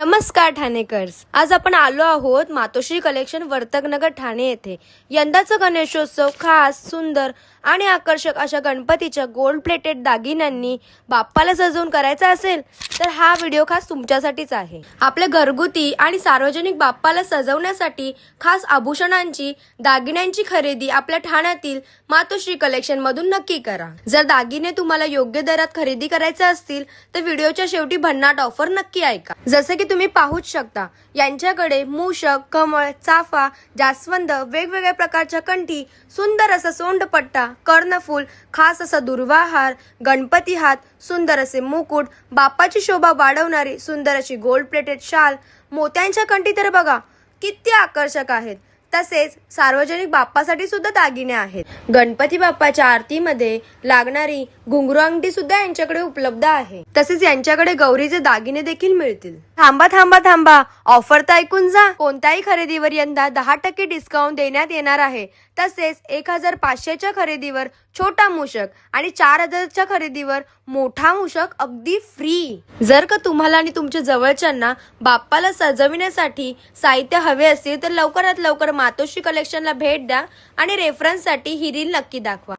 नमस्कार ठाणेकर्स, आज आपण आलो आहोत मातोश्री कलेक्शन वर्तकनगर ठाणे येथे। यंदाचा गणेशोत्सव खास, सुंदर आणि आकर्षक अशा गणपतीच्या गोल्ड प्लेटेड दागिन्यांनी बाप्पाला सजवून करायचा असेल तर हा व्हिडिओ खास तुमच्यासाठीच आहे। आपल्या घरगुती आणि सार्वजनिक बाप्पाला सजवण्यासाठी खास आभूषणांची, दागिन्यांची खरेदी आपल्या ठाण्यातील मातोश्री कलेक्शन मधून नक्की करा। जर दागिने तुम्हाला योग्य दरात खरेदी करायचे असतील तर व्हिडिओच्या शेवटी भन्नाट ऑफर नक्की ऐका। जसे की तुम्ही पाहूच शकता, यांच्याकडे मूषक, कमळ, चाफा, जास्वंद, वेगवेगळ्या प्रकारच्या कंठी, सुंदर असा सोंडपट्टा, कर्णफूल, खास असा दुर्वाहार, गणपती हात, सुंदर असे मुकुट, बाप्पाची शोभा वाढवणारी सुंदर अशी गोल्ड प्लेटेड शाल, मोत्यांच्या कंठी तर बघा किती आकर्षक आहेत। तसेच सार्वजनिक बाप्पासाठी सुद्धा दागिने आहेत। गणपती बाप्पाच्या आरतीमध्ये लागणारी घुंगरू अंगठी सुद्धा यांच्याकडे उपलब्ध आहे। तसेच यांच्याकडे गौरीचे दागिने देखील मिळतील। थांबा थांबा थांबा, ऑफर तर ऐकून जा। कोणत्याही खरेदीवर यंदा 10% डिस्काउंट देण्यात येणार आहे। तसेच 1500च्या खरेदीवर छोटा मूषक आणि 4000च्या खरेदीवर मोठा मूषक अगदी फ्री। जर का तुम्हाला आणि तुमच्या जवळच्यांना बाप्पाला सजविण्यासाठी साहित्य हवे असेल तर लवकरात लवकर मातोश्री कलेक्शनला भेट द्या आणि रेफरन्ससाठी ही रील नक्की दाखवा।